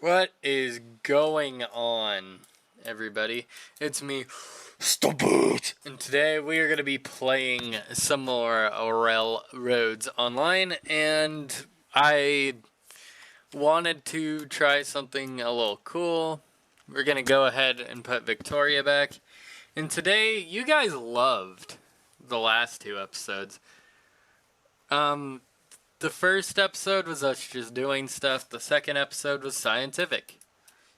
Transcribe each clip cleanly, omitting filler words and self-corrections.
What is going on, everybody? It's me, Stupid! And today we are going to be playing some more Railroads Online, and I wanted to try something a little cool. We're going to go ahead and put Victoria back. And today, you guys loved the last two episodes. The first episode was us just doing stuff. The second episode was scientific.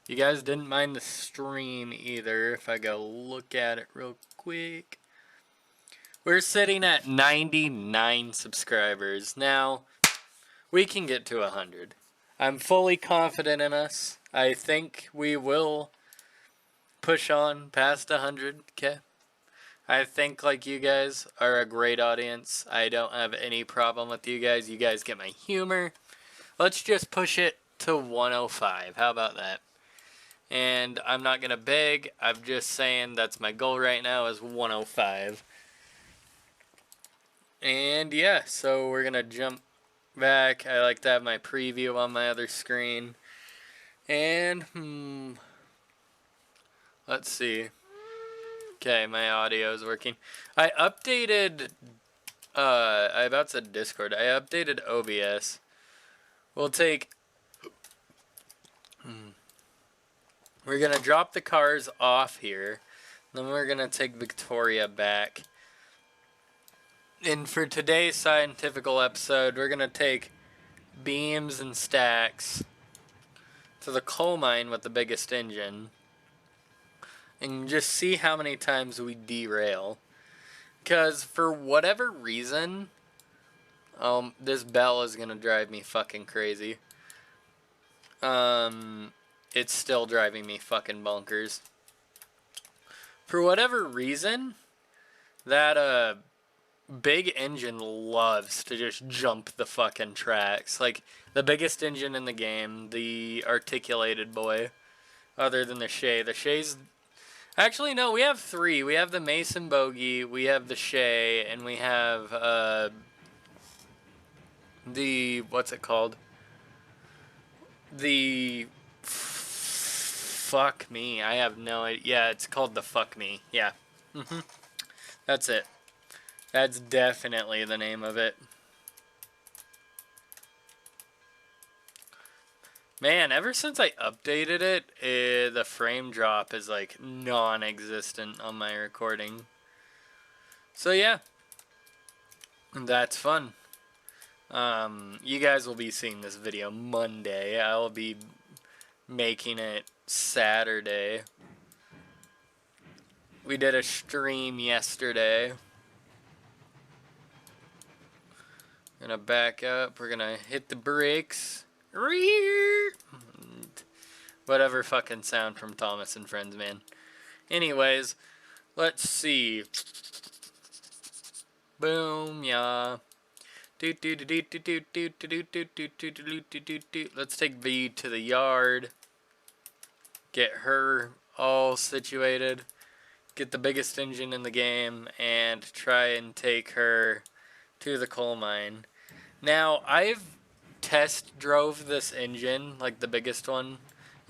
You guys didn't mind the stream either. If I go look at it real quick. We're sitting at 99 subscribers. Now, we can get to 100. I'm fully confident in us. I think we will push on past 100, okay? I think, like, you guys are a great audience. I don't have any problem with you guys. You guys get my humor. Let's just push it to 105. How about that? And I'm not going to beg. I'm just saying that's my goal right now is 105. And yeah, so we're going to jump back. I like to have my preview on my other screen. And, let's see. Okay, my audio is working. I updated, I about said Discord. I updated OBS. We'll take, we're going to drop the cars off here. Then we're going to take Victoria back. And for today's scientifical episode, we're going to take beams and stacks to the coal mine with the biggest engine. And just see how many times we derail. Because for whatever reason, this bell is going to drive me fucking crazy. It's still driving me fucking bonkers. For whatever reason, that big engine loves to just jump the fucking tracks. Like, the biggest engine in the game, the articulated boy, other than the Shay. The Shay's... Actually, no, we have three. We have the Mason Bogey, we have the Shay, and we have, the... What's it called? The... Fuck me. I have no idea. Yeah, it's called the Fuck Me. Yeah. That's it. That's definitely the name of it. Man, ever since I updated it, the frame drop is like non-existent on my recording. So yeah, that's fun. You guys will be seeing this video Monday. I'll be making it Saturday. We did a stream yesterday. Gonna back up. We're gonna hit the brakes. Whatever fucking sound from Thomas and Friends, man. Anyways, let's see. Boom, yeah. Let's take V to the yard. Get her all situated. Get the biggest engine in the game and try and take her to the coal mine. Now, I've test drove this engine, like the biggest one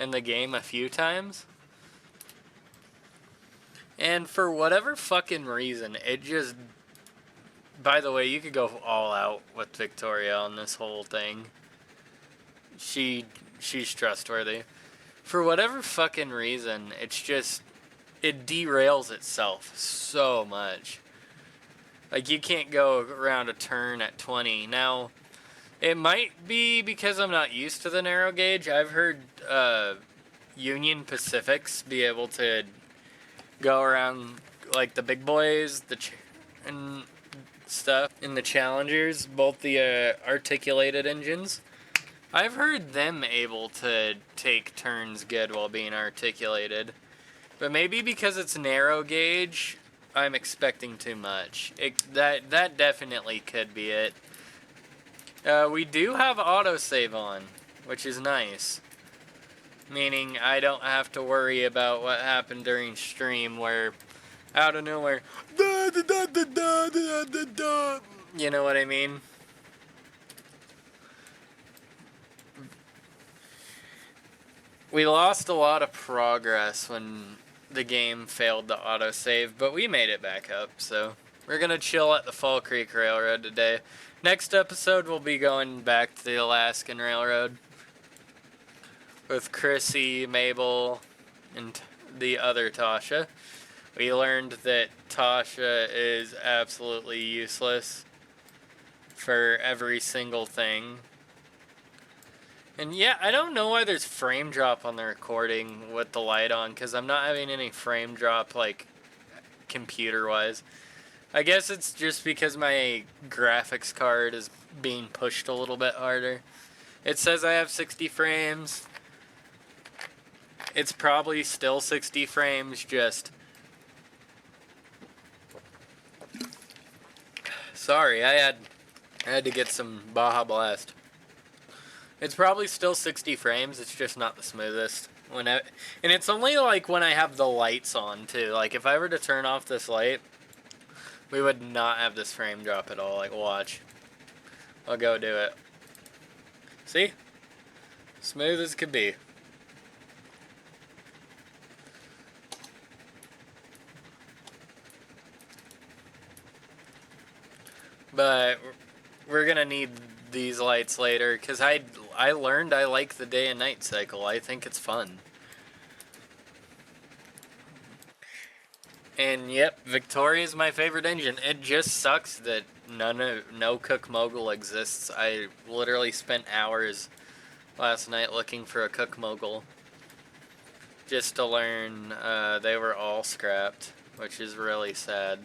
in the game, a few times. And for whatever fucking reason, it just... By the way, you could go all out with Victoria on this whole thing. She's trustworthy. For whatever fucking reason, it's just... It derails itself so much. Like, you can't go around a turn at 20. Now, it might be because I'm not used to the narrow gauge. I've heard Union Pacifics be able to go around, like, the big boys and stuff. In the Challengers, both the articulated engines. I've heard them able to take turns good while being articulated. But maybe because it's narrow gauge, I'm expecting too much. That definitely could be it. We do have autosave on, which is nice. Meaning I don't have to worry about what happened during stream where, out of nowhere, you know what I mean? We lost a lot of progress when the game failed to autosave, but we made it back up, so we're gonna chill at the Fall Creek Railroad today. Next episode, we'll be going back to the Alaskan Railroad with Chrissy, Mabel, and the other Tasha. We learned that Tasha is absolutely useless for every single thing. And yeah, I don't know why there's frame drop on the recording with the light on, because I'm not having any frame drop, like, computer-wise. I guess it's just because my graphics card is being pushed a little bit harder. It says I have 60 frames. It's probably still 60 frames, just... Sorry, I had to get some Baja Blast. It's probably still 60 frames, it's just not the smoothest. And it's only like when I have the lights on too. Like if I were to turn off this light, we would not have this frame drop at all. Like watch. I'll go do it. See? Smooth as could be. But we're gonna need these lights later, because I learned I like the day and night cycle. I think it's fun. And yep, Victoria's my favorite engine. It just sucks that no Cook Mogul exists. I literally spent hours last night looking for a Cook Mogul just to learn they were all scrapped, which is really sad.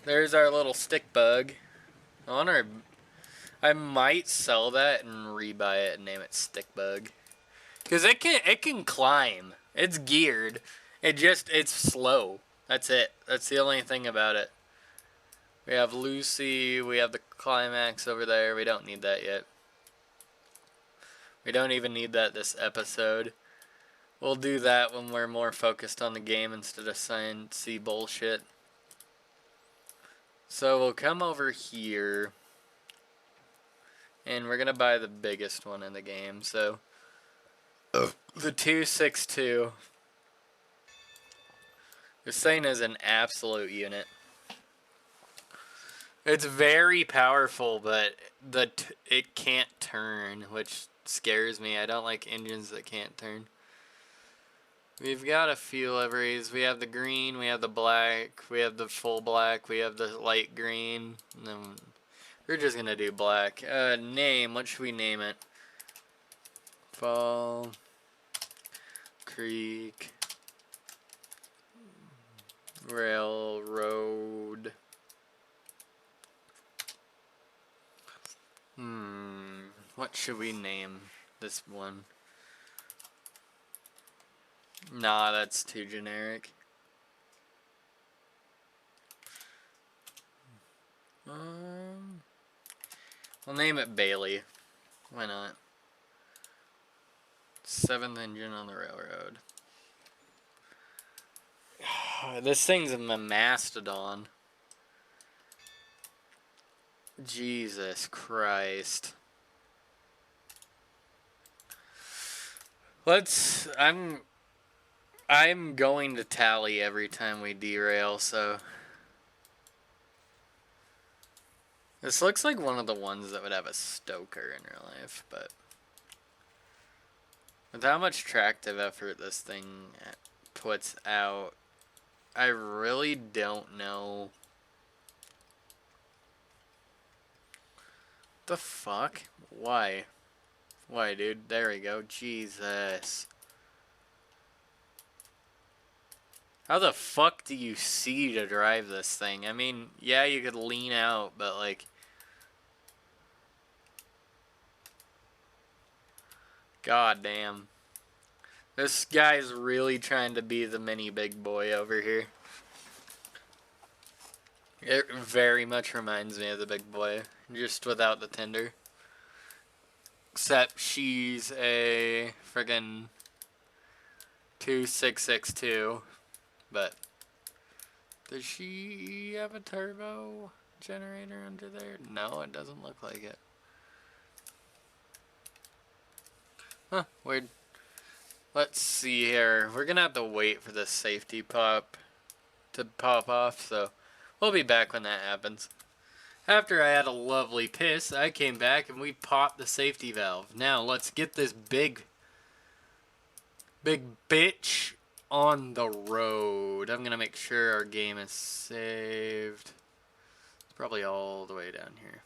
There's our little stick bug. I might sell that and rebuy it and name it Stick Bug. Cause it can climb. It's geared. It's slow. That's it. That's the only thing about it. We have Lucy, we have the Climax over there. We don't need that yet. We don't even need that this episode. We'll do that when we're more focused on the game instead of science-y bullshit. So we'll come over here, and we're gonna buy the biggest one in the game. So the 262. This thing is an absolute unit. It's very powerful, but it can't turn, which scares me. I don't like engines that can't turn. We've got a few liveries. We have the green, we have the black, we have the full black, we have the light green. And then we're just gonna do black. Name, what should we name it? Fall Creek Railroad. What should we name this one? Nah, that's too generic. I'll name it Bailey. Why not? 7th engine on the railroad. This thing's a mastodon. Jesus Christ. I'm going to tally every time we derail, so... This looks like one of the ones that would have a stoker in real life, but... With how much tractive effort this thing puts out, I really don't know. The fuck? Why? Why, dude? There we go. Jesus. How the fuck do you see to drive this thing? I mean, yeah, you could lean out, but like... God damn. This guy's really trying to be the mini big boy over here. It very much reminds me of the big boy, just without the tender. Except she's a friggin' 2662, but Does she have a turbo generator under there? No, it doesn't look like it. Huh, weird. Let's see here. We're gonna have to wait for this safety pop to pop off, so we'll be back when that happens. After I had a lovely piss, I came back and we popped the safety valve. Now let's get this big bitch on the road. I'm gonna make sure our game is saved. It's probably all the way down here.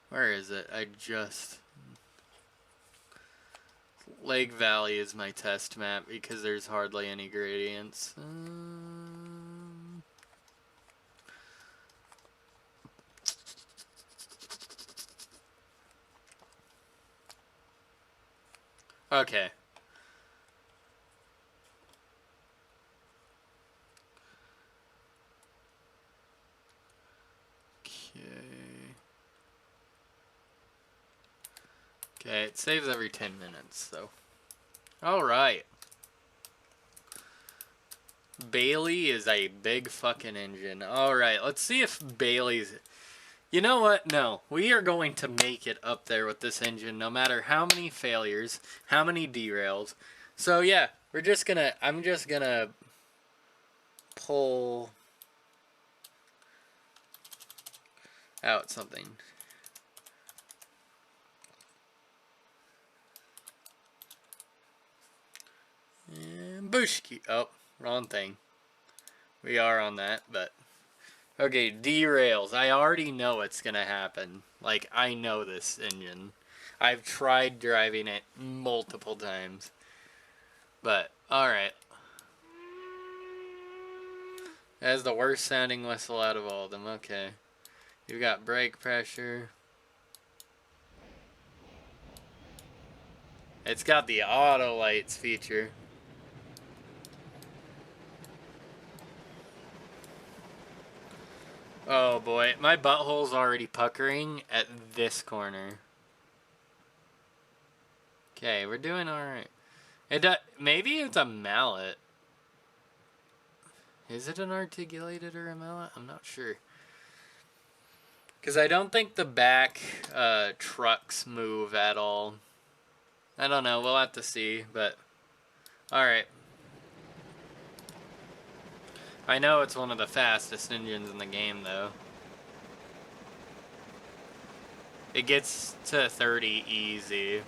Where is it? Lake Valley is my test map because there's hardly any gradients. Okay. Okay, it saves every 10 minutes, so. Alright. Bailey is a big fucking engine. Alright, let's see if Bailey's... You know what? No. We are going to make it up there with this engine, no matter how many failures, how many derails. So, yeah, I'm just gonna pull out something. And Bushki. Oh, wrong thing. We are on that, but... Okay, derails. I already know it's gonna happen. Like, I know this engine. I've tried driving it multiple times. But, alright. That is the worst sounding whistle out of all of them. Okay. You've got brake pressure. It's got the auto lights feature. Oh boy, my butthole's already puckering at this corner. Okay, we're doing alright. Maybe it's a mallet. Is it an articulated or a mallet? I'm not sure. Because I don't think the back trucks move at all. I don't know, we'll have to see, but... Alright. I know it's one of the fastest engines in the game, though. It gets to 30 easy.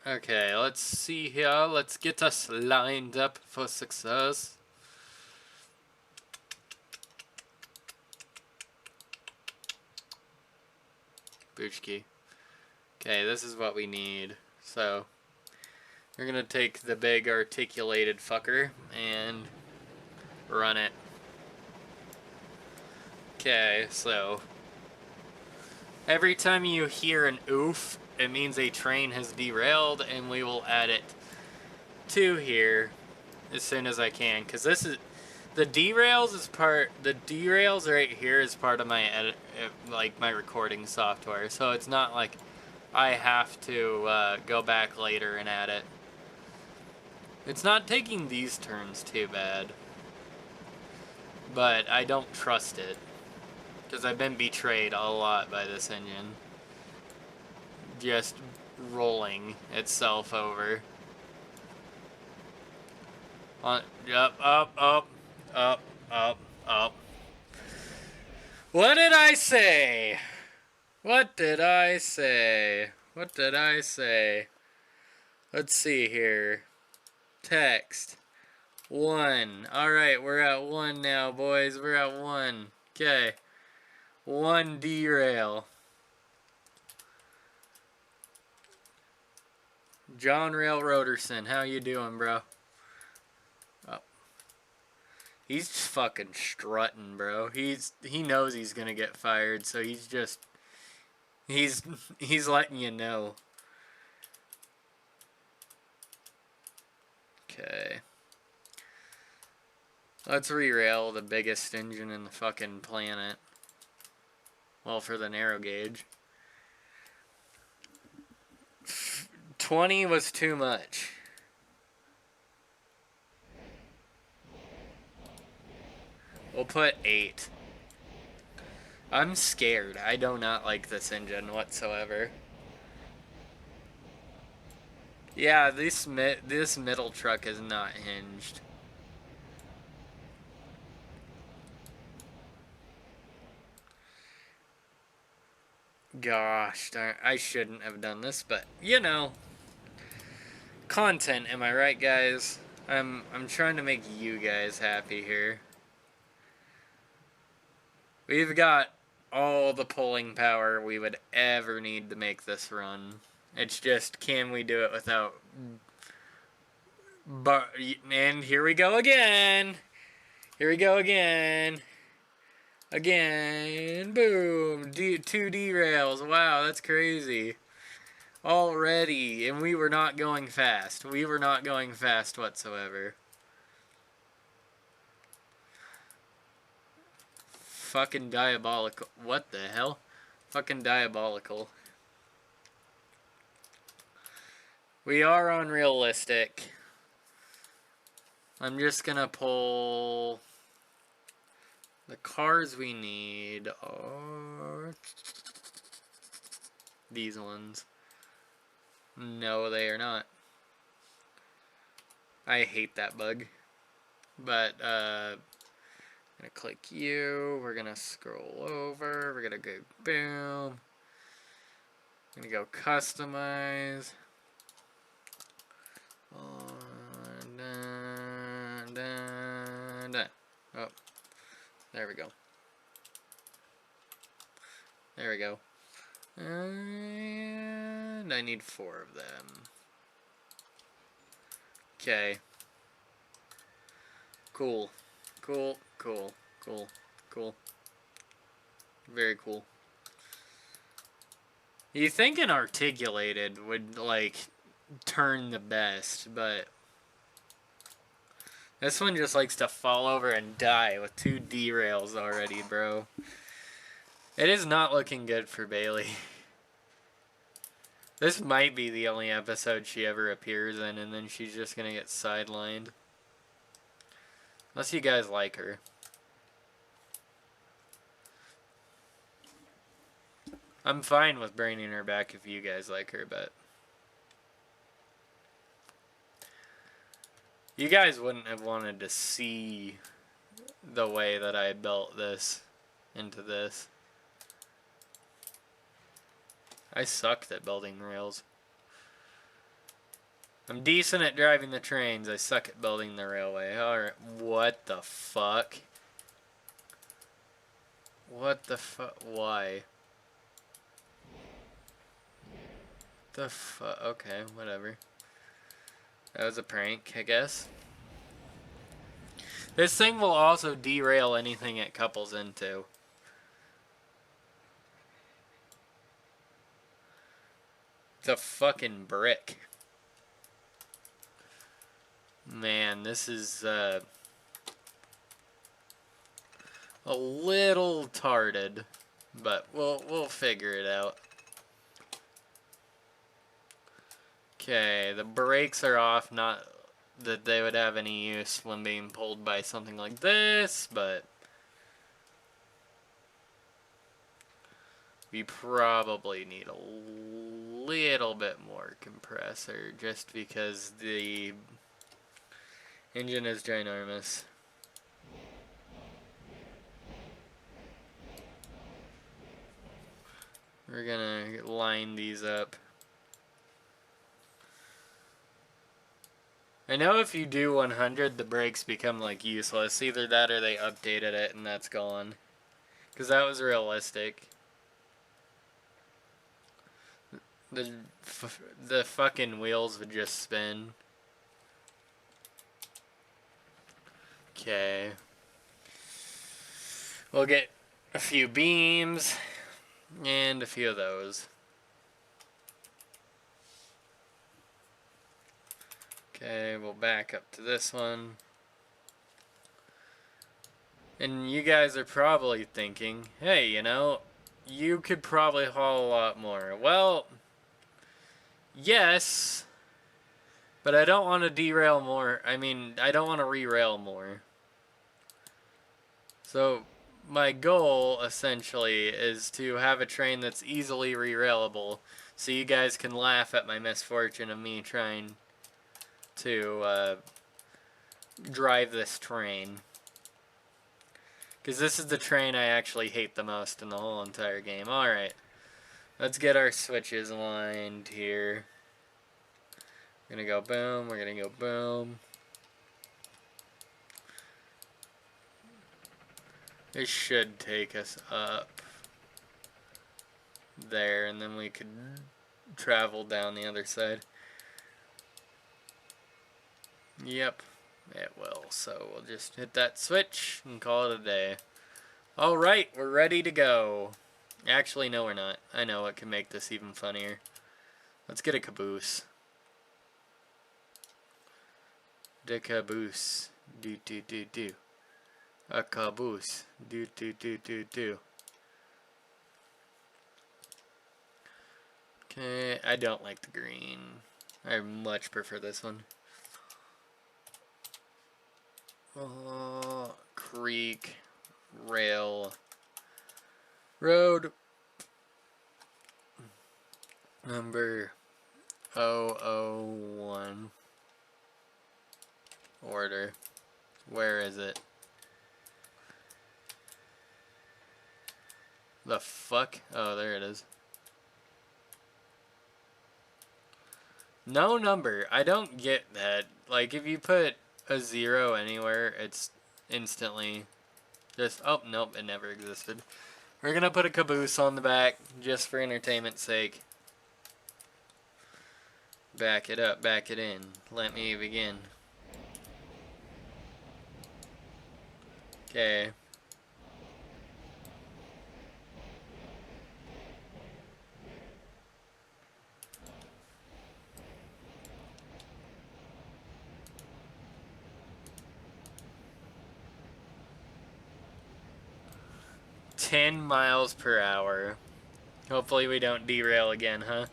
Okay, let's see here. Let's get us lined up for success. Bushki. Okay, this is what we need. So, we're gonna take the big articulated fucker and run it. Okay, so every time you hear an oof, it means a train has derailed, and we will add it to here as soon as I can, because this is the derails right here is part of my edit, like my recording software, so it's not like I have to go back later and add it. It's not taking these turns too bad, but I don't trust it because I've been betrayed a lot by this engine. Just rolling itself over. Up, up. What did I say? What did I say? What did I say? Let's see here. Text. 1. Alright, we're at 1 now, boys. We're at 1. Okay. 1 derail. John Railroaderson, how you doing, bro? Oh. He's just fucking strutting, bro. He knows he's gonna get fired, so he's just he's letting you know. Okay. Let's re-rail the biggest engine in the fucking planet. Well, for the narrow gauge. 20 was too much. We'll put 8. I'm scared. I do not like this engine whatsoever. Yeah, this middle truck is not hinged. Gosh darn, I shouldn't have done this, but you know, content, am I right, guys? I'm trying to make you guys happy here. We've got all the pulling power we would ever need to make this run. It's just, can we do it without... But, and here we go again! Here we go again! Again! Boom! 2 derails. Wow, that's crazy. Already. And we were not going fast. We were not going fast whatsoever. Fucking diabolical. What the hell? Fucking diabolical. We are unrealistic. I'm just gonna pull... The cars we need are... These ones. No, they are not. I hate that bug. But, I'm gonna click you. We're gonna scroll over. We're gonna go boom. I'm gonna go customize. Oh, there we go. There we go. And I need 4 of them. Okay. Cool. Cool, cool, cool, cool. Very cool. You think an articulated would, like, turn the best, but... This one just likes to fall over and die with 2 derails already, bro. It is not looking good for Bailey. This might be the only episode she ever appears in, and then she's just gonna get sidelined. Unless you guys like her. I'm fine with bringing her back if you guys like her, but... You guys wouldn't have wanted to see the way that I built this into this. I sucked at building rails. I'm decent at driving the trains. I suck at building the railway. Alright, what the fuck? What the fuck? Why? The fuck? Okay, whatever. That was a prank, I guess. This thing will also derail anything it couples into. The fucking brick. Man, this is a little tarded, but we'll figure it out. Okay, the brakes are off, not that they would have any use when being pulled by something like this, but we probably need a little bit more compressor just because the engine is ginormous. We're gonna line these up. I know if you do 100, the brakes become, like, useless. Either that or they updated it and that's gone. Because that was realistic. The fucking wheels would just spin. Okay. We'll get a few beams and a few of those. Okay, we'll back up to this one. And you guys are probably thinking, hey, you know, you could probably haul a lot more. Well, yes, but I don't want to derail more. I mean, I don't want to re-rail more. So, my goal, essentially, is to have a train that's easily re-railable, so you guys can laugh at my misfortune of me trying to drive this train. Because this is the train I actually hate the most in the whole entire game. Alright, let's get our switches aligned here. We're gonna go boom, we're gonna go boom. This should take us up there, and then we could travel down the other side. Yep, it will. So we'll just hit that switch and call it a day. Alright, we're ready to go. Actually, no, we're not. I know what can make this even funnier. Let's get a caboose. The caboose. Do do do do. A caboose. Do do do do do. Okay, I don't like the green. I much prefer this one. Creek, rail, road, number 001. Order. Where is it? The fuck? Oh, there it is. No number. I don't get that. Like, if you put a 0 anywhere, it's instantly just... Oh, nope, it never existed. We're gonna put a caboose on the back, just for entertainment's sake. Back it up, back it in. Let me begin. Okay. $10 miles per hour. Hopefully we don't derail again, huh?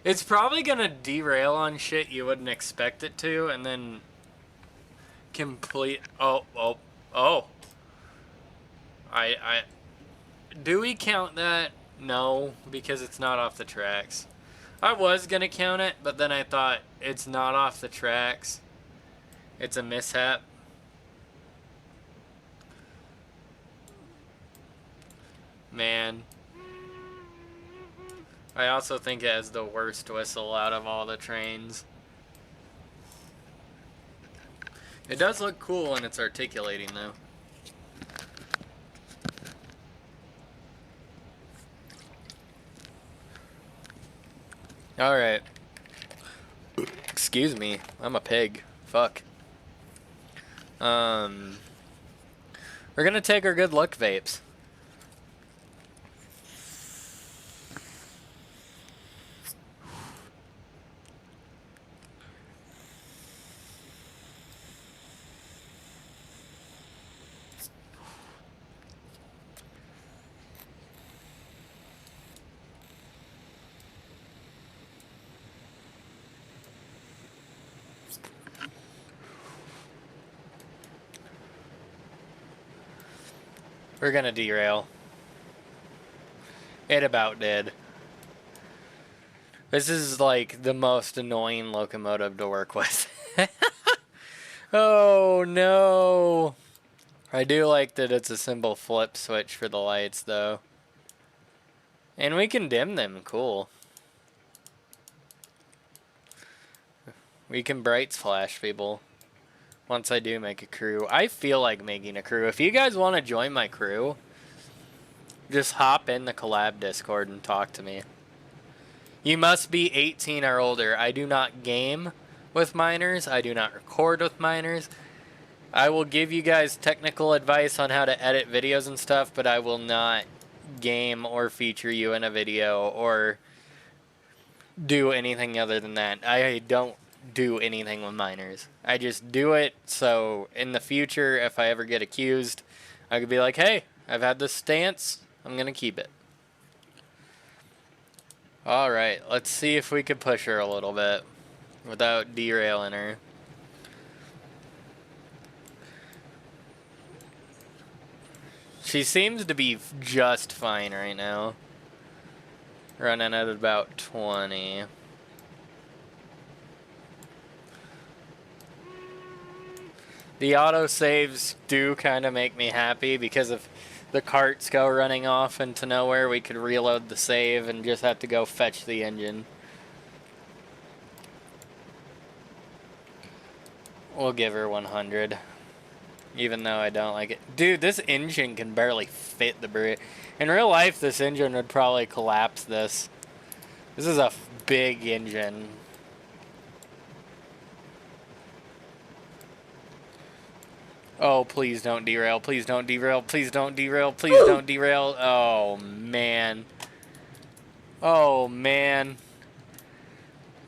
It's probably gonna derail on shit you wouldn't expect it to, and then complete... Oh. Do we count that? No, because it's not off the tracks. I was gonna count it, but then I thought it's not off the tracks. It's a mishap. Man. I also think it has the worst whistle out of all the trains. It does look cool when it's articulating, though. Alright. Excuse me. I'm a pig. Fuck. We're gonna take our good luck vapes. We're gonna derail. It about did. This is like the most annoying locomotive to work with. Oh no. I do like that it's a simple flip switch for the lights though. And we can dim them, cool. We can brights flash people. Once I do make a crew. I feel like making a crew. If you guys want to join my crew, just hop in the collab Discord and talk to me. You must be 18 or older. I do not game with minors. I do not record with minors. I will give you guys technical advice on how to edit videos and stuff, but I will not game or feature you in a video or do anything other than that. I don't do anything with minors. I just do it so in the future, if I ever get accused, I could be like, hey, I've had this stance, I'm going to keep it. Alright, let's see if we could push her a little bit without derailing her. She seems to be just fine right now. Running at about 20. The autosaves do kind of make me happy because if the carts go running off into nowhere, we could reload the save and just have to go fetch the engine. We'll give her 100. Even though I don't like it. Dude, this engine can barely fit the bridge. In real life, this engine would probably collapse this. This is a big engine. Oh, please don't derail. Please don't derail. Please don't derail. Please don't derail. Oh, man. Oh, man.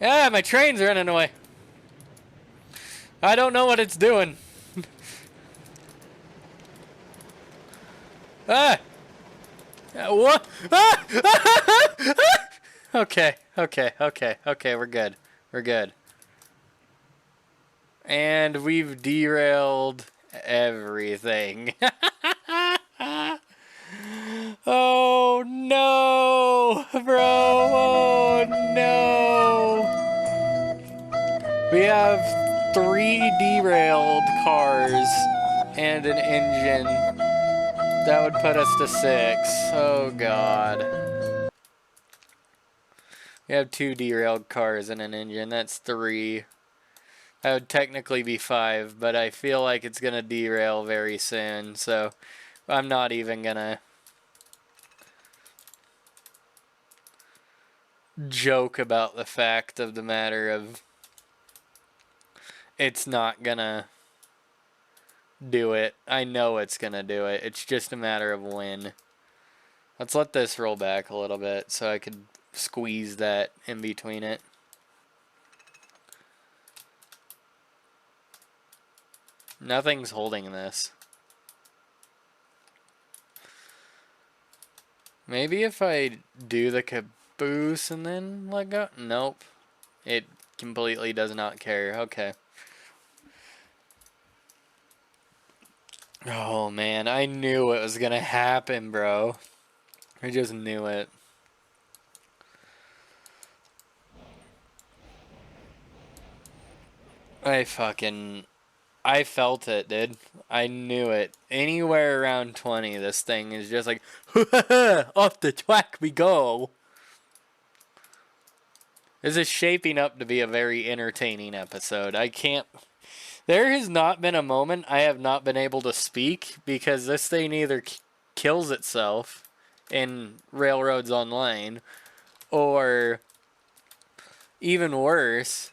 Yeah, my train's running away. I don't know what it's doing. Ah! What? Ah! Okay, we're good. We're good. And we've derailed everything. Oh no, bro. Oh no. We have 3 derailed cars and an engine. That would put us to 6. Oh god. We have 2 derailed cars and an engine. That's 3. That would technically be 5, but I feel like it's going to derail very soon, so I'm not even going to joke about the fact of the matter of it's not going to do it. I know it's going to do it. It's just a matter of when. Let's let this roll back a little bit so I could squeeze that in between it. Nothing's holding this. Maybe if I do the caboose and then let go? Nope. It completely does not care. Okay. Oh man, I knew it was gonna happen, bro. I just knew it. I felt it, dude. I knew it. Anywhere around 20, this thing is just like, off the track we go. This is shaping up to be a very entertaining episode. There has not been a moment I have not been able to speak because this thing either kills itself in Railroads Online or, even worse,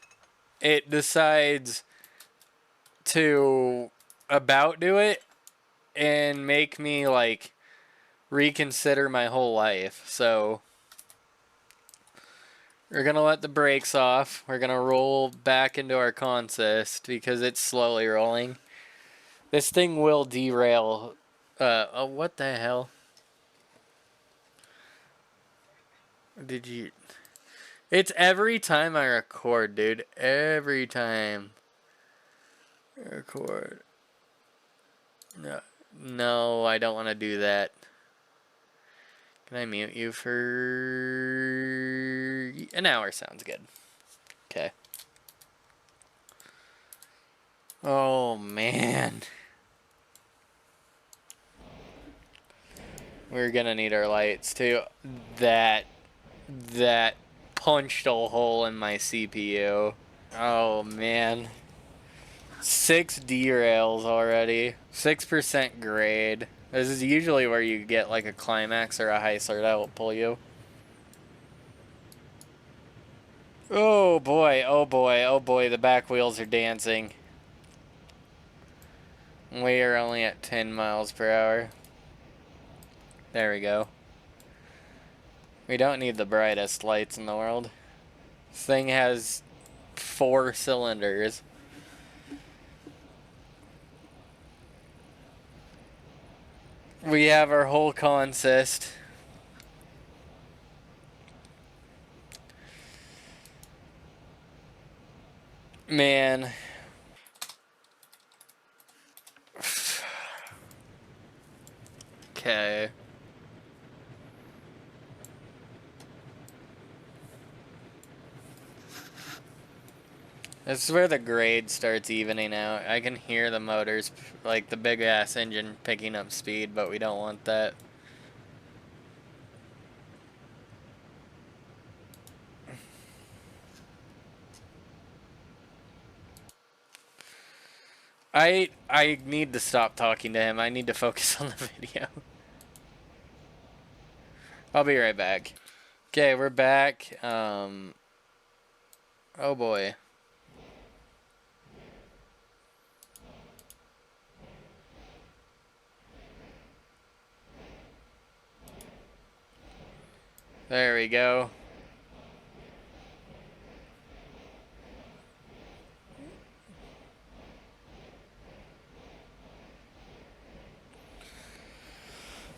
it decides to about do it and make me like reconsider my whole life. So we're gonna let the brakes off. We're gonna roll back into our consist because it's slowly rolling. This thing will derail. Oh, what the hell? Did you? It's every time I record, dude. Every time. Record. No, I don't want to do that. Can I mute you for an hour? Sounds good. Okay. Oh, man. We're gonna need our lights, too. That punched a hole in my CPU. Oh, man. 6 derails already. 6% grade. This is usually where you get like a climax or a high cert that will pull you. Oh boy, oh boy, oh boy, the back wheels are dancing. We are only at 10 miles per hour. There we go. We don't need the brightest lights in the world. This thing has 4 cylinders. We have our whole consist. Man. Okay. This is where the grade starts evening out. I can hear the motors, like the big ass engine picking up speed, but we don't want that. I need to stop talking to him. I need to focus on the video. I'll be right back. Okay, we're back. Oh boy. There we go.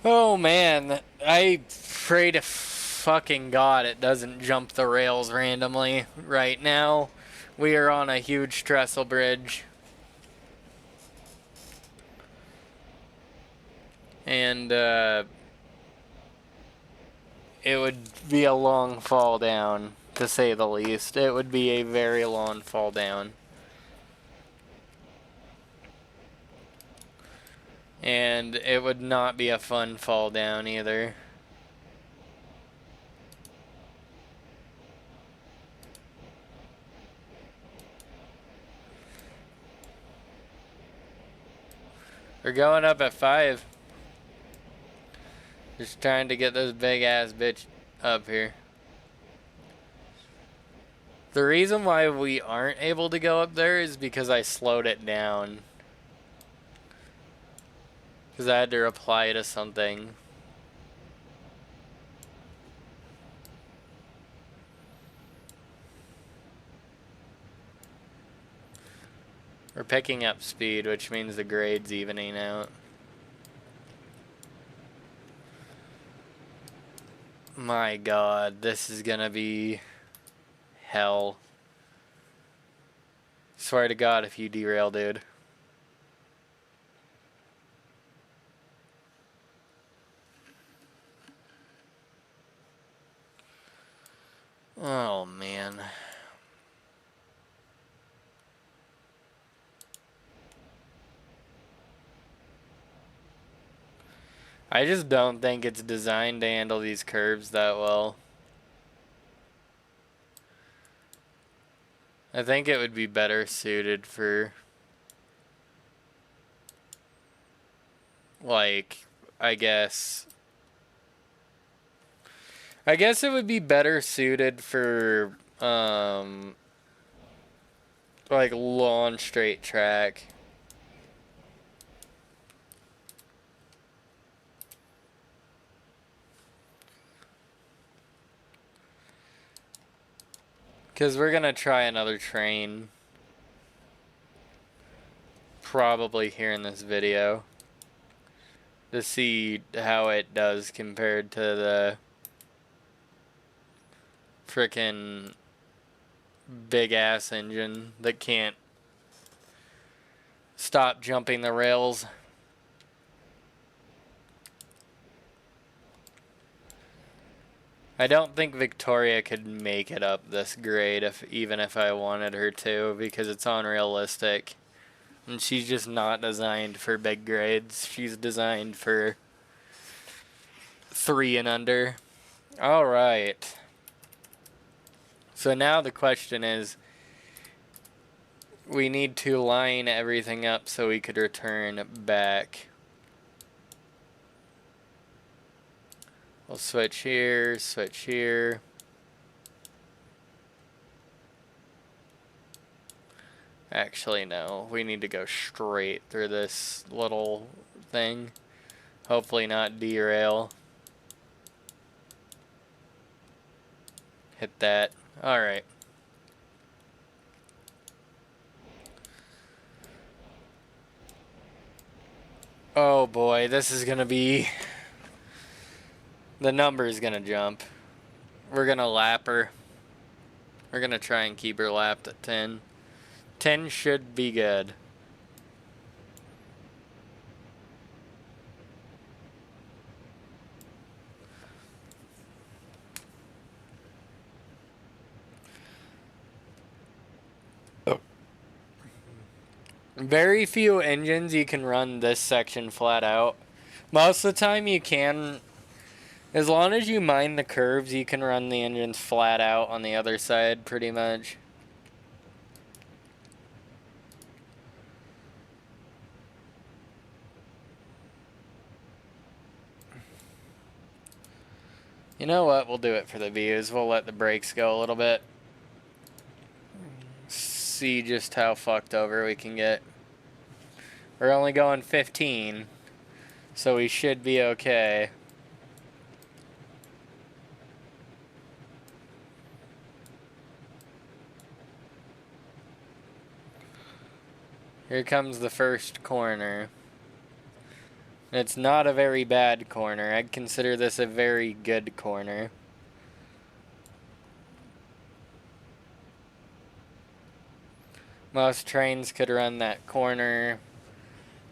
Oh man, I pray to fucking God it doesn't jump the rails randomly right now. We are on a huge trestle bridge. And it would be a long fall down, to say the least. It would be a very long fall down. And it would not be a fun fall down either. We're going up at 5. Just trying to get this big ass bitch up here. The reason why we aren't able to go up there is because I slowed it down. Because I had to reply to something. We're picking up speed, which means the grade's evening out. My God, this is gonna be hell. Swear to God if you derail, dude. Oh, man. I just don't think it's designed to handle these curves that well. I think it would be better suited for, like, I guess it would be better suited for, like, long straight track. Because we're going to try another train. Probably here in this video. To see how it does compared to the frickin' big ass engine that can't stop jumping the rails. I don't think Victoria could make it up this grade even if I wanted her to, because it's unrealistic. And she's just not designed for big grades. She's designed for 3 and under. Alright. So now the question is, we need to line everything up so we could return back. We'll switch here, switch here. Actually, no. We need to go straight through this little thing. Hopefully not derail. Hit that. Alright. Oh boy, this is gonna be... The number's gonna jump. We're gonna lap her. We're gonna try and keep her lapped at 10. 10 should be good. Very few engines you can run this section flat out. Most of the time you can, as long as you mind the curves, you can run the engines flat out on the other side pretty much. You know what? We'll do it for the views. We'll let the brakes go a little bit. See just how fucked over we can get. We're only going 15, so we should be okay. Here comes the first corner. It's not a very bad corner. I'd consider this a very good corner. Most trains could run that corner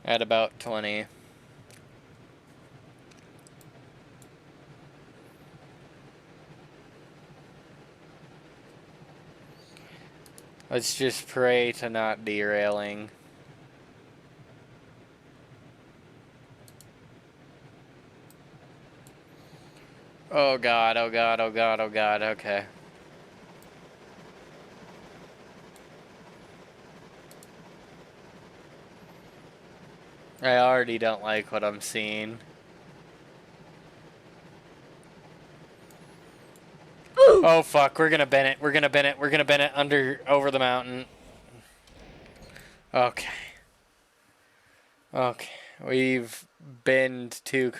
at about 20. Let's just pray to not derailing. Oh god, oh god, oh god, oh god, okay. I already don't like what I'm seeing. Oh fuck, we're gonna bend it, we're gonna bend it, we're gonna bend it over the mountain. Okay. Okay, we've bent two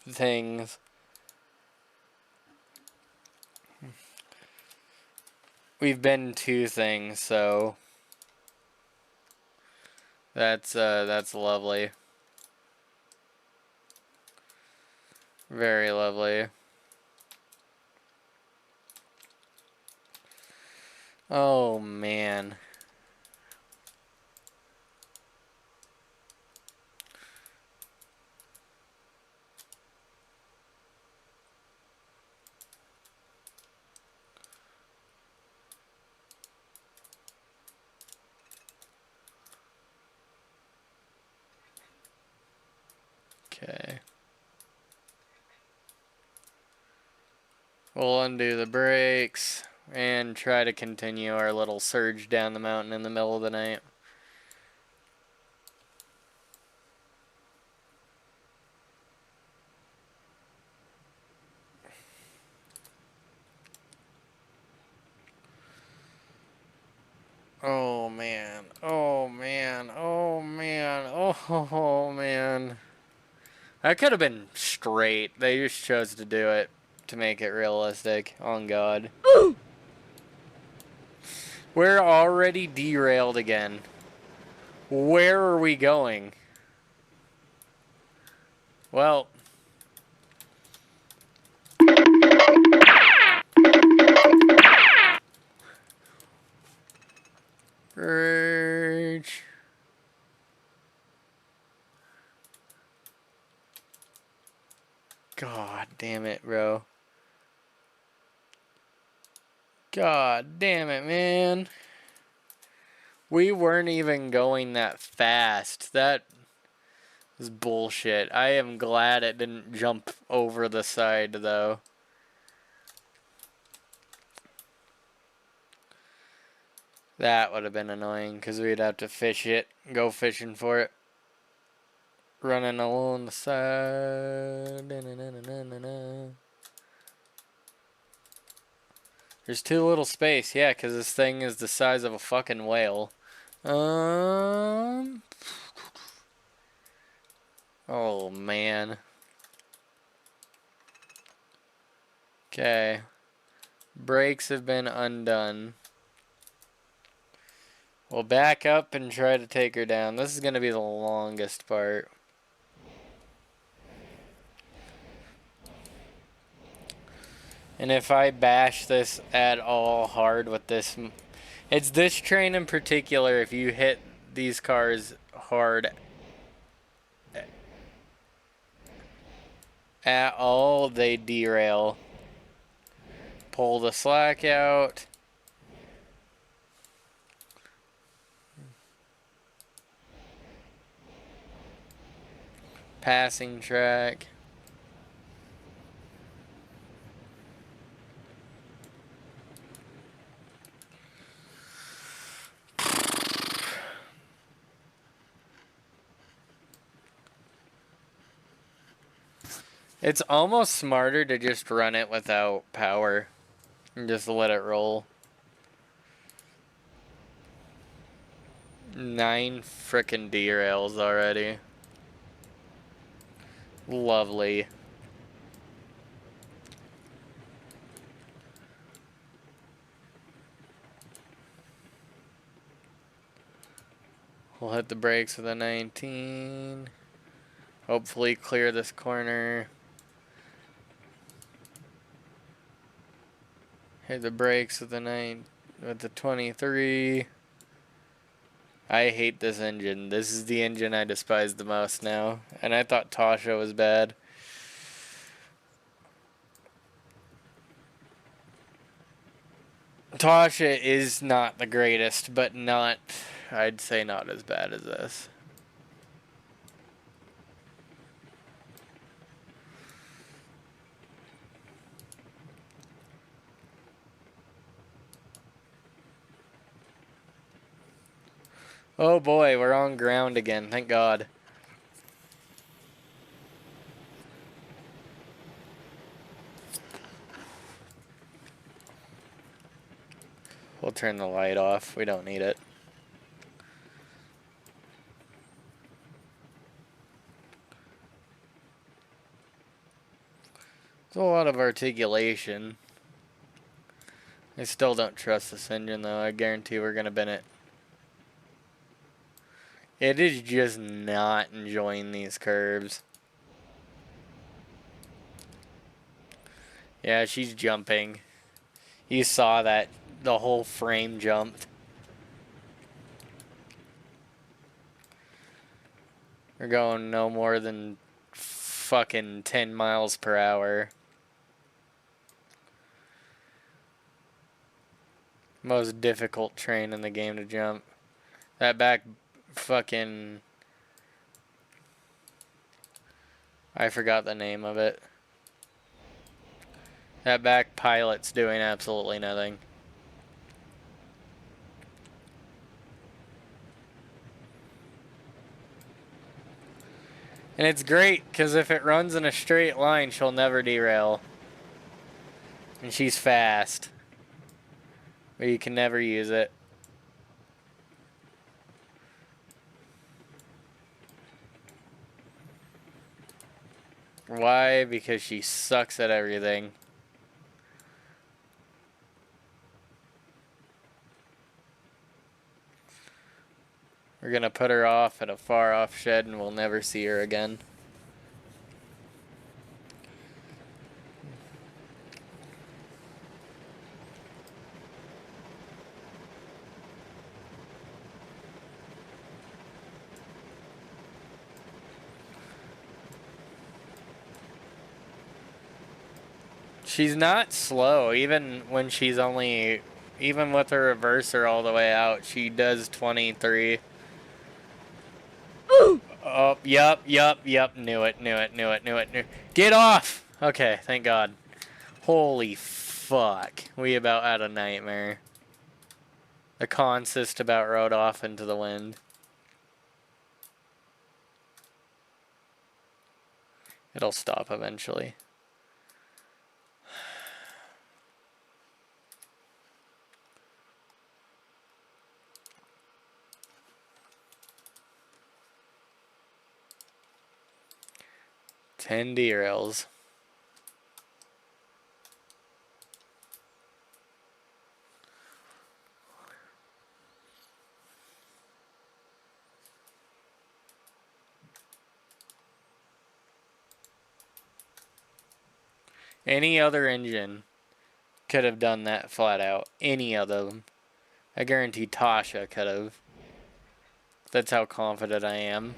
things. We've been two things, so that's lovely. Very lovely. Oh man. Okay. We'll undo the brakes and try to continue our little surge down the mountain in the middle of the night. Oh man, oh man, oh man, oh man. That could have been straight. They just chose to do it to make it realistic. On God. We're already derailed again. Where are we going? Well. Urge. God damn it, bro. God damn it, man. We weren't even going that fast. That is bullshit. I am glad it didn't jump over the side, though. That would have been annoying, because we'd have to fish it. Go fishing for it. Running along the side. There's too little space. Yeah, because this thing is the size of a fucking whale. Oh, man. Okay. Brakes have been undone. We'll back up and try to take her down. This is going to be the longest part. And if I bash this at all hard with this, it's this train in particular, if you hit these cars hard at all, they derail. Pull the slack out. Passing track. It's almost smarter to just run it without power and just let it roll. 9 frickin' derails already. Lovely. We'll hit the brakes with a 19. Hopefully clear this corner. Hit the brakes with the 23. I hate this engine. This is the engine I despise the most now. And I thought Tasha was bad. Tasha is not the greatest, but not, I'd say not as bad as this. Oh boy, we're on ground again, thank God. We'll turn the light off, we don't need it. There's a lot of articulation. I still don't trust this engine though, I guarantee we're gonna bin it. It is just not enjoying these curves. Yeah, she's jumping. You saw that the whole frame jumped. We're going no more than fucking 10 miles per hour. Most difficult train in the game to jump. That back fucking... I forgot the name of it. That back pilot's doing absolutely nothing. And it's great, because if it runs in a straight line, she'll never derail. And she's fast. But you can never use it. Why? Because she sucks at everything. We're gonna put her off at a far off shed and we'll never see her again. She's not slow, even when she's only, even with her reverser all the way out, she does 23. Oh, yup. Knew it. Get off! Okay, thank God. Holy fuck. We about had a nightmare. The consist about rode off into the wind. It'll stop eventually. Ten derails. Any other engine could have done that flat out. Any of them. I guarantee Tasha could have. That's how confident I am.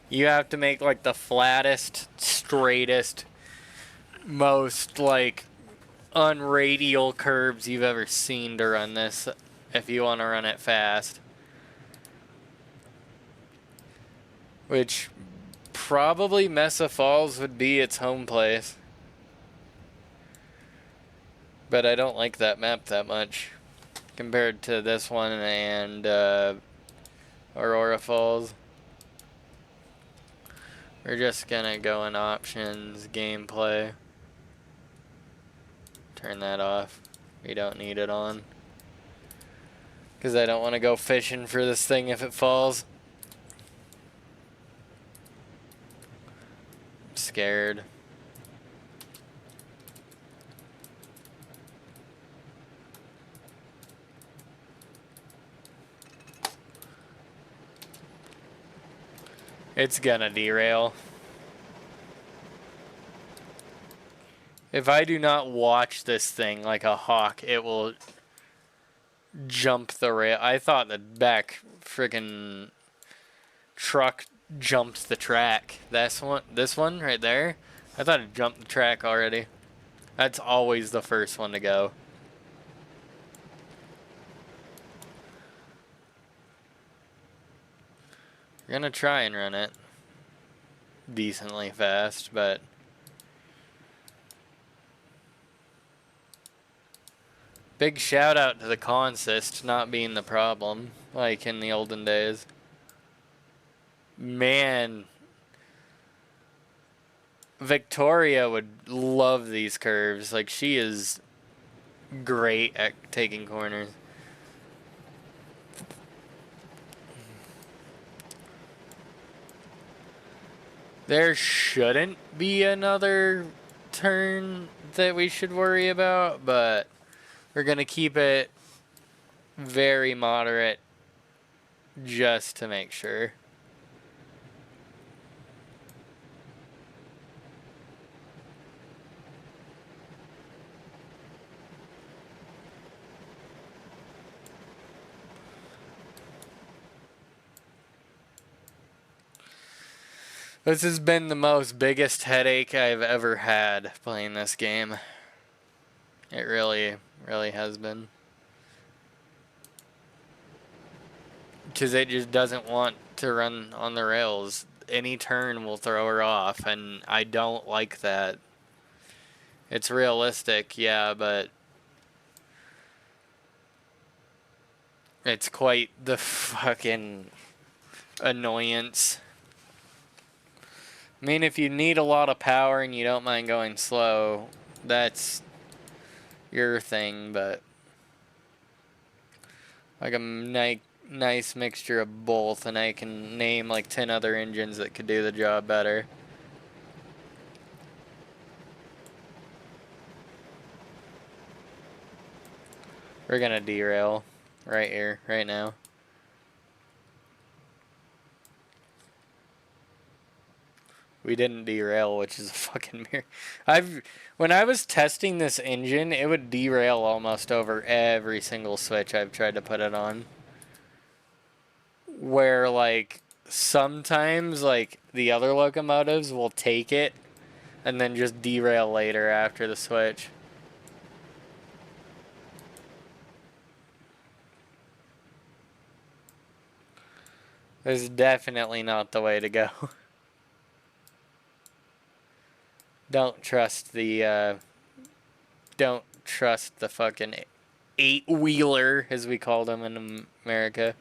You have to make like the flattest, straightest, most like unradial curves you've ever seen to run this if you want to run it fast. Which probably Mesa Falls would be its home place. But I don't like that map that much compared to this one and Aurora Falls. We're just gonna go in options, gameplay. Turn that off. We don't need it on. Because I don't want to go fishing for this thing if it falls. I'm scared. It's gonna derail. If I do not watch this thing like a hawk, it will jump the rail. I thought the back friggin' truck jumped the track. This one right there, I thought it jumped the track already. That's always the first one to go. We're gonna try and run it decently fast, but big shout out to the consist not being the problem, like in the olden days. Man, Victoria would love these curves. Like, she is great at taking corners. There shouldn't be another turn that we should worry about, but we're going to keep it very moderate just to make sure. This has been the most biggest headache I've ever had playing this game. It really, really has been. Because it just doesn't want to run on the rails. Any turn will throw her off, and I don't like that. It's realistic, yeah, but it's quite the fucking annoyance. I mean, if you need a lot of power and you don't mind going slow, that's your thing, but like a nice mixture of both, and I can name like 10 other engines that could do the job better. We're gonna derail right here, right now. We didn't derail, which is a fucking mirror. When I was testing this engine, it would derail almost over every single switch I've tried to put it on. Where, like, sometimes, like, the other locomotives will take it and then just derail later after the switch. This is definitely not the way to go. Don't trust the fucking eight-wheeler, as we call them in America.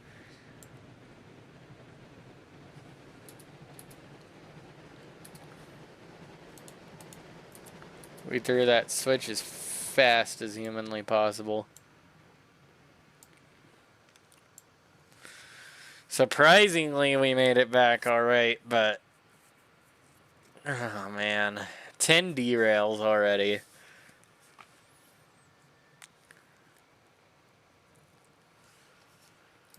We threw that switch as fast as humanly possible. Surprisingly, we made it back alright, but oh man, 10 derails already.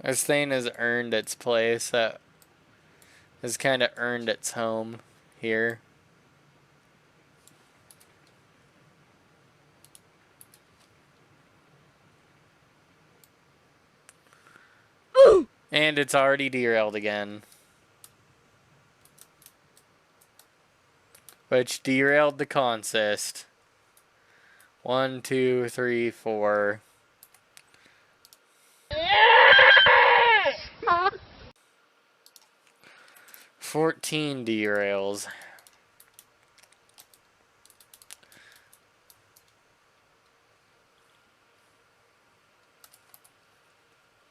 This thing has earned its place. Has kind of earned its home here. And it's already derailed again. Which derailed the consist. 1, 2, 3, 4. 14 derails.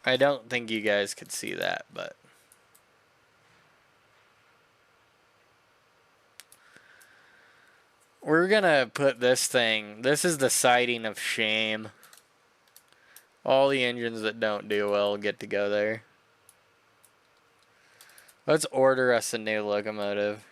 I don't think you guys could see that, but... We're gonna put this thing... This is the siding of shame. All the engines that don't do well get to go there. Let's order us a new locomotive.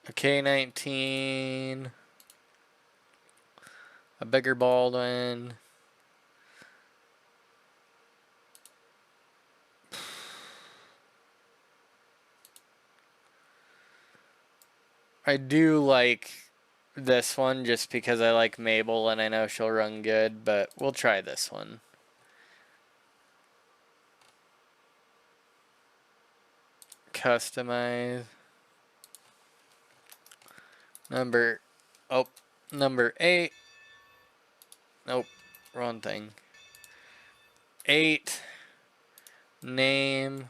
A K-19. A bigger Baldwin. I do like this one just because I like Mabel and I know she'll run good, but we'll try this one. Customize. Number 8. Nope, wrong thing. 8. Name.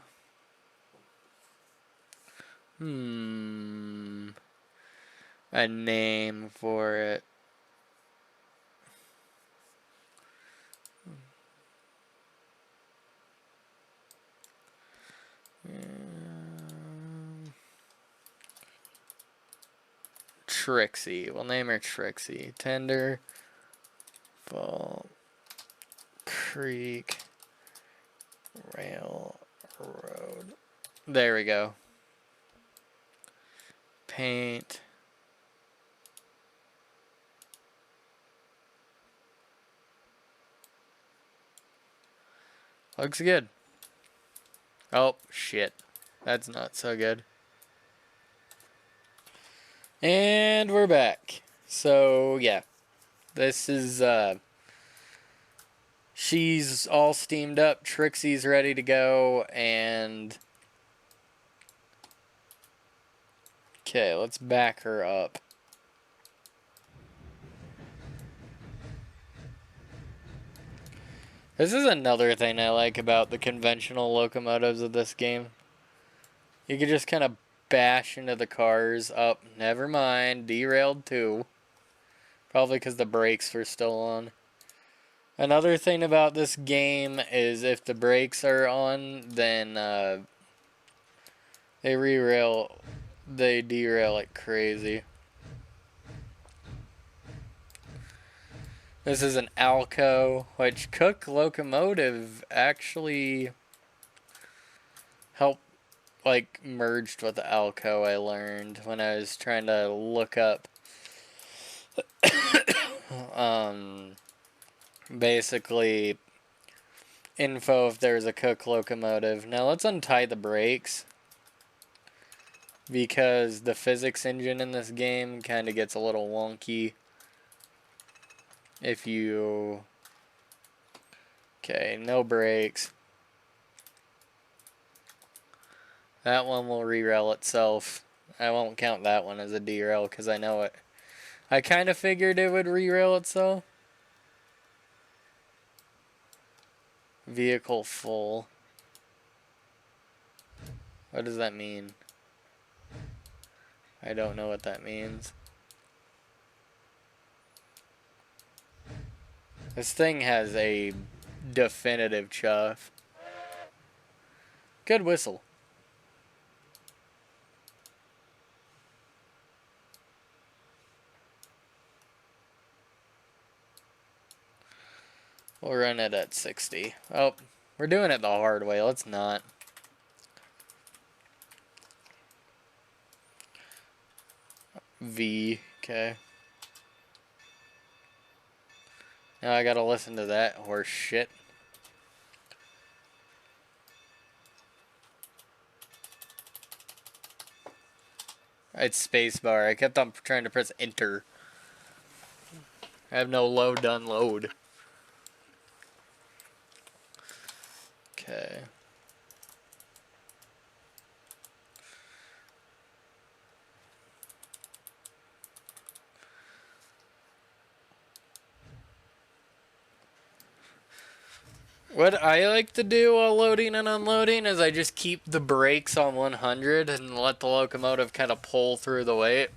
A name for it. Trixie. We'll name her Trixie. Tender. Fall Creek Railroad. There we go. Paint. Looks good. Oh, shit. That's not so good. And we're back. So, yeah. This is, she's all steamed up. Trixie's ready to go. And... okay, let's back her up. This is another thing I like about the conventional locomotives of this game. You can just kind of bash into the cars. Up, never mind, derailed too. Probably because the brakes were still on. Another thing about this game is if the brakes are on, then they derail like crazy. This is an Alco, which Cook Locomotive actually helped, like, merged with Alco, I learned, when I was trying to look up, basically, info if there's a Cook Locomotive. Now, let's untie the brakes, because the physics engine in this game kind of gets a little wonky. If you... okay, no brakes. That one will re-rail itself. I won't count that one as a derail because I know it. I kind of figured it would re-rail itself. Vehicle full. What does that mean? I don't know what that means. This thing has a definitive chuff. Good whistle. We'll run it at 60. Oh, we're doing it the hard way. Let's not. V. Okay. Now I gotta listen to that horse shit. It's spacebar. I kept on trying to press enter. I have no load to unload. Okay. What I like to do while loading and unloading is I just keep the brakes on 100 and let the locomotive kind of pull through the weight.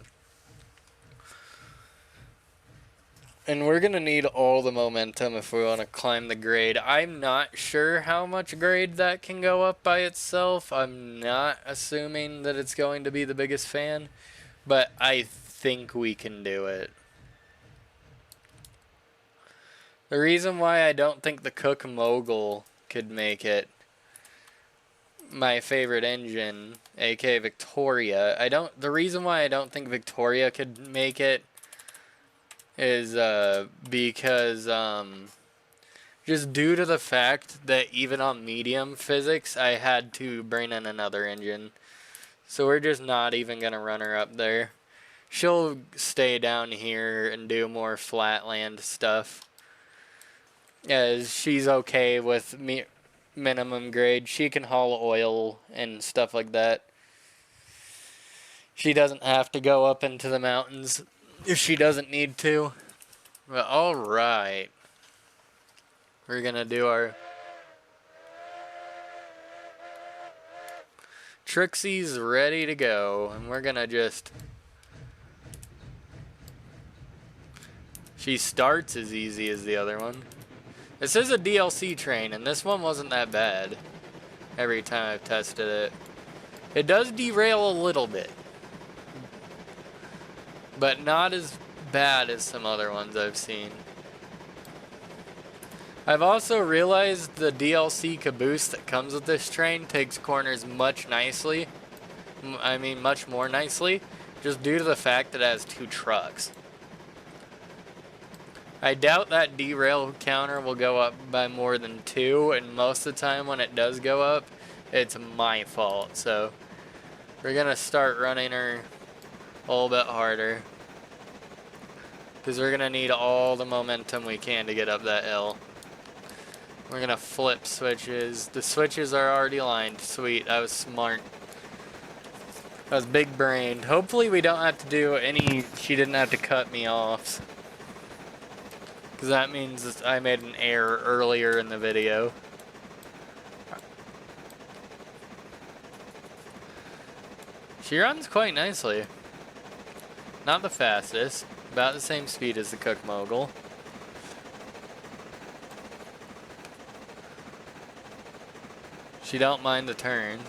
And we're going to need all the momentum if we want to climb the grade. I'm not sure how much grade that can go up by itself. I'm not assuming that it's going to be the biggest fan, but I think we can do it. The reason why I don't think the Cook Mogul could make it, my favorite engine, aka Victoria, the reason why I don't think Victoria could make it is because just due to the fact that even on medium physics I had to bring in another engine. So we're just not even going to run her up there. She'll stay down here and do more flatland stuff, as she's okay with minimum grade. She can haul oil and stuff like that. She doesn't have to go up into the mountains if she doesn't need to. But alright. We're gonna do our... Trixie's ready to go. And we're gonna just... She starts as easy as the other one. This is a DLC train, and this one wasn't that bad every time I've tested it. It does derail a little bit, but not as bad as some other ones I've seen. I've also realized the DLC caboose that comes with this train takes corners much more nicely, just due to the fact that it has 2 trucks. I doubt that derail counter will go up by more than 2, and most of the time when it does go up, it's my fault. So we're gonna start running her a little bit harder, because we're gonna need all the momentum we can to get up that hill. We're gonna flip switches. The switches are already lined. Sweet, I was smart. I was big brained. Hopefully we don't have to do any, she didn't have to cut me off. Because that means I made an error earlier in the video. She runs quite nicely. Not the fastest. About the same speed as the Cook Mogul. She don't mind the turn.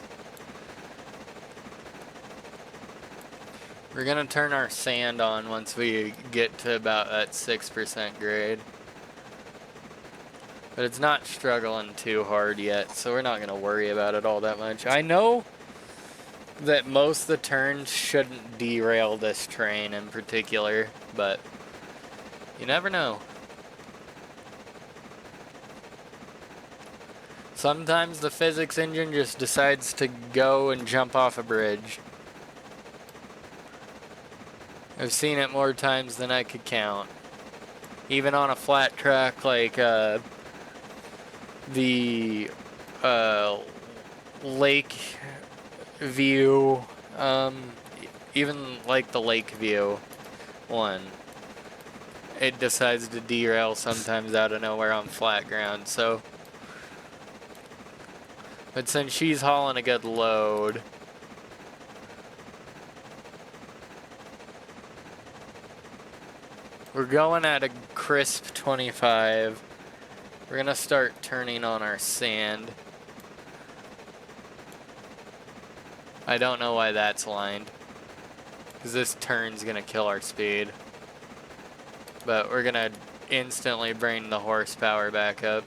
We're gonna turn our sand on once we get to about that 6% grade. But it's not struggling too hard yet, so we're not gonna worry about it all that much. I know that most of the turns shouldn't derail this train in particular, but you never know. Sometimes the physics engine just decides to go and jump off a bridge. I've seen it more times than I could count. Even on a flat track like the lake view, even like the lake view one, it decides to derail sometimes out of nowhere on flat ground. So, but since she's hauling a good load, we're going at a crisp 25. We're gonna start turning on our sand. I don't know why that's lined, because this turn's gonna kill our speed. But we're gonna instantly bring the horsepower back up.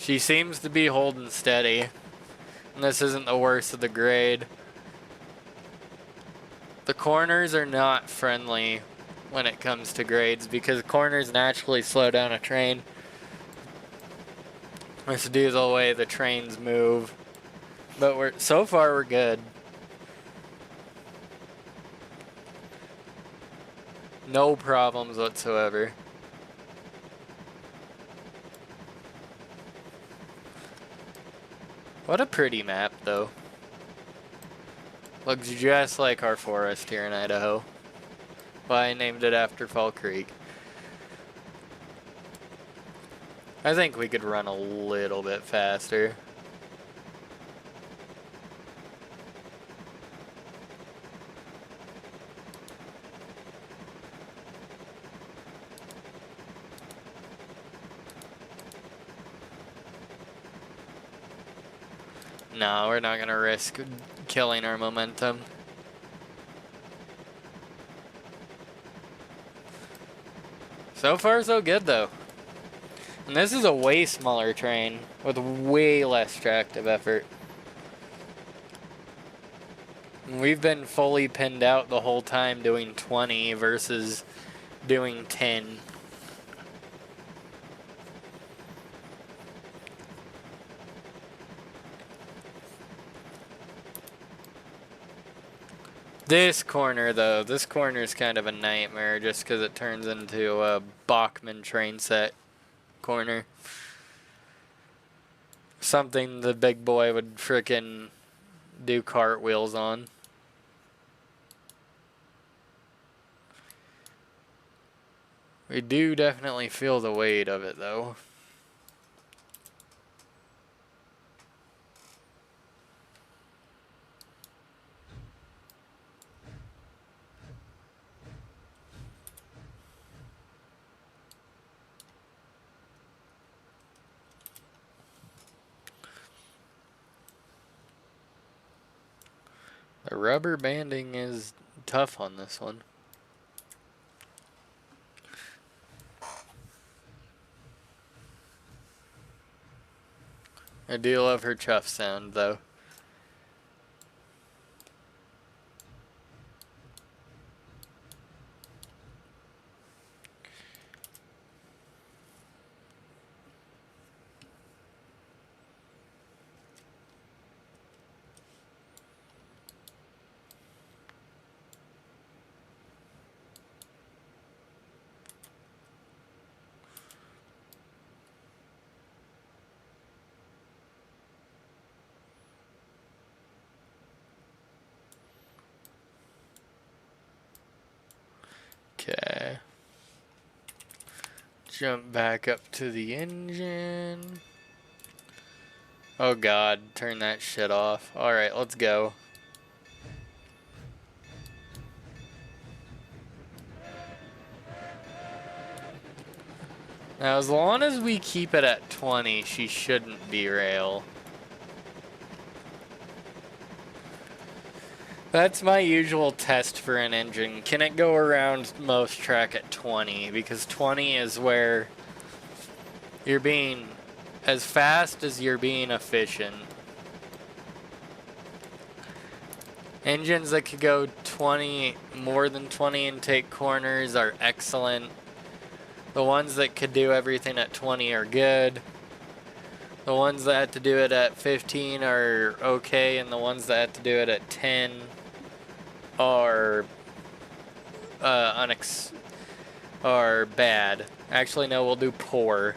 She seems to be holding steady. And this isn't the worst of the grade. The corners are not friendly when it comes to grades because corners naturally slow down a train. This is due to the way the trains move. But so far we're good. No problems whatsoever. What a pretty map, though. Looks just like our forest here in Idaho. Well, I named it after Fall Creek. I think we could run a little bit faster. No, we're not gonna risk killing our momentum. So far, so good, though. And this is a way smaller train with way less tractive effort. And we've been fully pinned out the whole time doing 20 versus doing 10. This corner, though, this corner is kind of a nightmare just because it turns into a Bachmann train set corner. Something the big boy would frickin' do cartwheels on. We do definitely feel the weight of it, though. The rubber banding is tough on this one. I do love her chuff sound, though. Okay. Jump back up to the engine. Oh god, turn that shit off. Alright, let's go. Now, as long as we keep it at 20, she shouldn't derail. That's my usual test for an engine. Can it go around most track at 20? Because 20 is where you're being as fast as you're being efficient. Engines that could go 20, more than 20 and take corners are excellent. The ones that could do everything at 20 are good. The ones that had to do it at 15 are okay, and the ones that had to do it at 10 are bad. Actually, no, we'll do poor.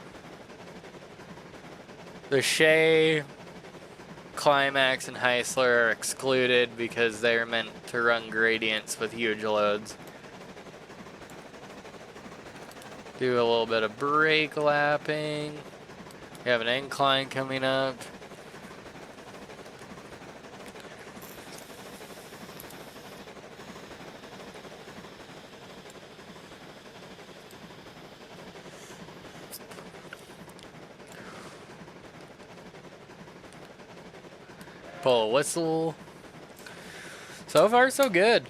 The Shea, Climax, and Heisler are excluded because they're meant to run gradients with huge loads. Do a little bit of brake lapping. We have an incline coming up. Pull a whistle. So far, so good.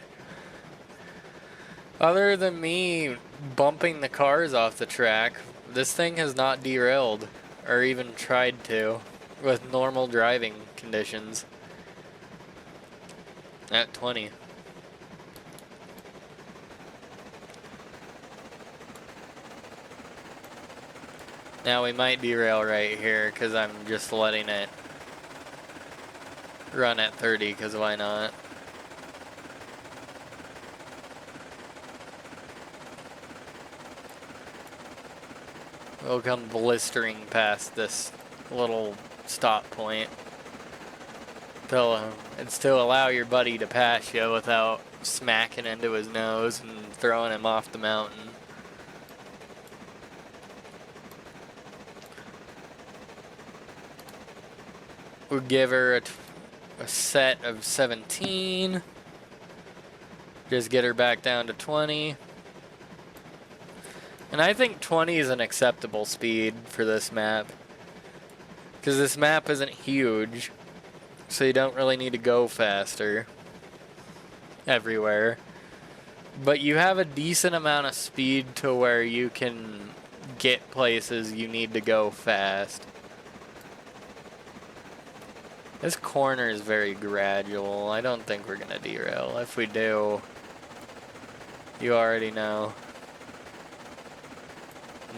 Other than me bumping the cars off the track, this thing has not derailed. or even tried to, with normal driving conditions at 20. Now we might derail right here because I'm just letting it run at 30 because why not? We'll come blistering past this little stop point. It's to allow your buddy to pass you without smacking into his nose and throwing him off the mountain. We'll give her a set of 17. Just get her back down to 20. And I think 20 is an acceptable speed for this map. Because this map isn't huge. So you don't really need to go faster everywhere. But you have a decent amount of speed to where you can get places you need to go fast. This corner is very gradual. I don't think we're gonna derail. If we do, you already know.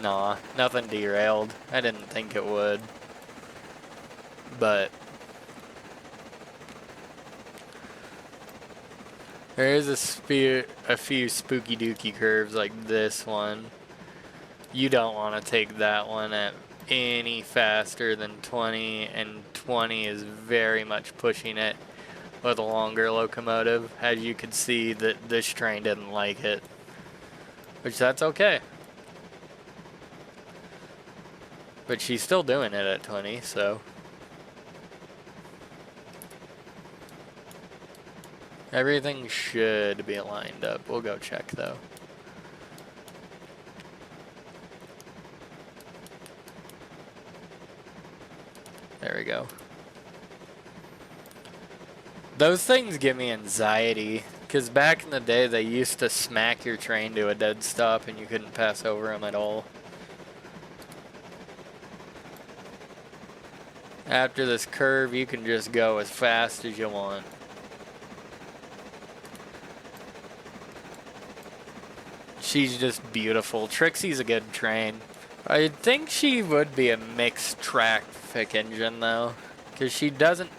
Nah, nothing derailed. I didn't think it would. But there is a few spooky dooky curves like this one. You don't want to take that one at any faster than 20, and 20 is very much pushing it with a longer locomotive. As you could see, that this train didn't like it, which that's okay. But she's still doing it at 20, so. Everything should be lined up. We'll go check though. There we go. Those things give me anxiety, because back in the day they used to smack your train to a dead stop and you couldn't pass over them at all. After this curve, you can just go as fast as you want. She's just beautiful. Trixie's a good train. I think she would be a mixed traffic engine though, because she doesn't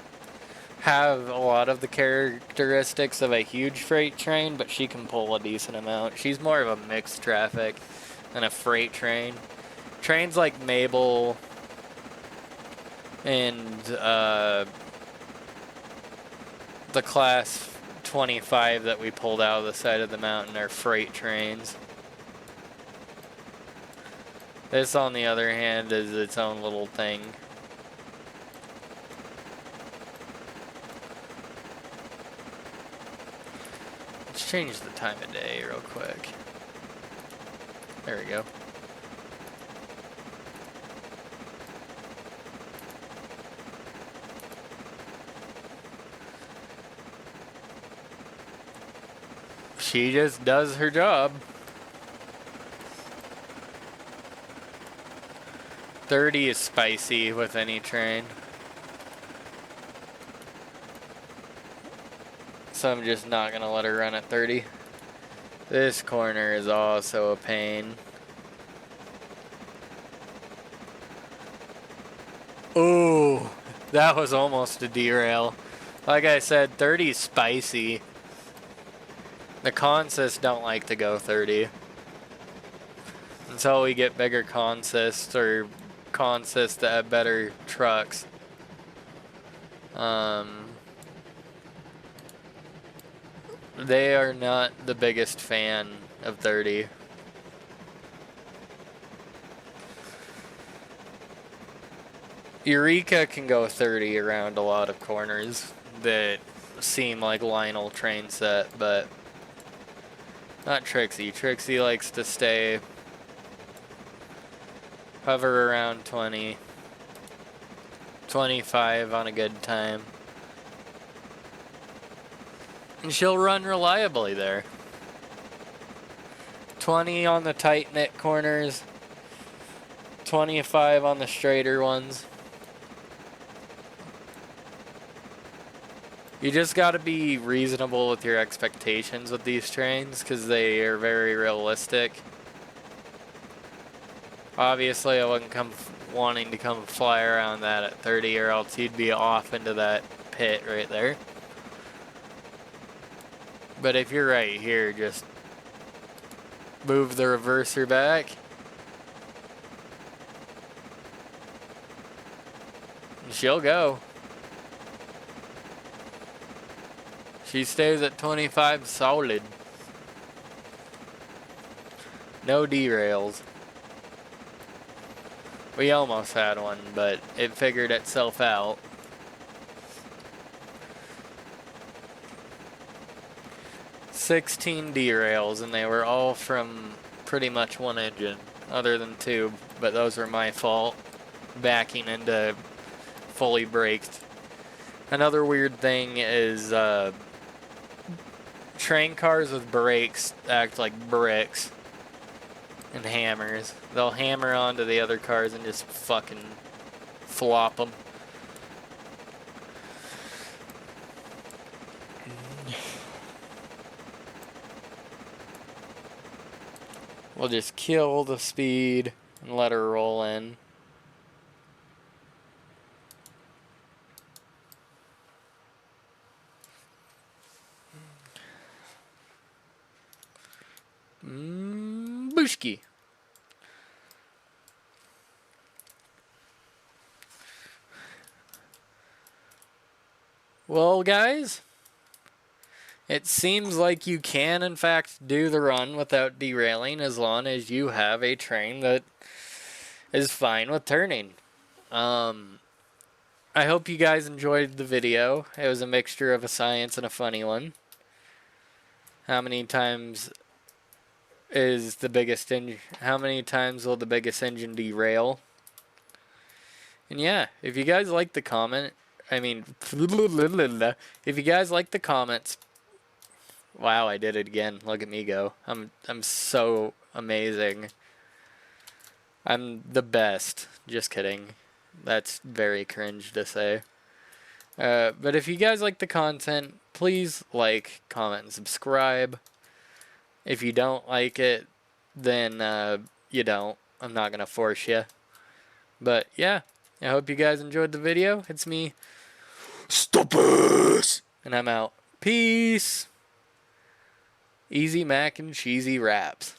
have a lot of the characteristics of a huge freight train, but she can pull a decent amount. She's more of a mixed traffic than a freight train. Trains like Mabel and the class 25 that we pulled out of the side of the mountain are freight trains. This, on the other hand, is its own little thing. Let's change the time of day real quick. There we go. She just does her job. 30 is spicy with any train. So I'm just not gonna let her run at 30. This corner is also a pain. Ooh, that was almost a derail. Like I said, 30 is spicy. The consists don't like to go 30. Until we get bigger consists or consists that have better trucks. They are not the biggest fan of 30. Eureka can go 30 around a lot of corners that seem like Lionel train set, but not Trixie. Trixie likes to stay, hover around 20, 25 on a good time. And she'll run reliably there. 20 on the tight-knit corners, 25 on the straighter ones. You just gotta be reasonable with your expectations with these trains, because they are very realistic. Obviously, I wouldn't wanting to come fly around that at 30, or else you'd be off into that pit right there. But if you're right here, just move the reverser back. And she'll go. She stays at 25 solid. No derails. We almost had one, but it figured itself out. "16 derails, and they were all from pretty much one engine, other than two, but those were my fault, backing into fully braked. Another weird thing is train cars with brakes act like bricks and hammers. They'll hammer onto the other cars and just fucking flop them. We'll just kill the speed and let her roll in. Bushki. Well, guys, it seems like you can, in fact, do the run without derailing as long as you have a train that is fine with turning. I hope you guys enjoyed the video. It was a mixture of a science and a funny one. How many times is the biggest engine? How many times will the biggest engine derail? And yeah, if you guys like the comment, if you guys like the comments, wow, I did it again. Look at me go. I'm so amazing. I'm the best. Just kidding. That's very cringe to say. But if you guys like the content, please like, comment, and subscribe. If you don't like it, then you don't. I'm not going to force you. But yeah, I hope you guys enjoyed the video. It's me, Stoppers! And I'm out. Peace! Easy mac and cheesy wraps.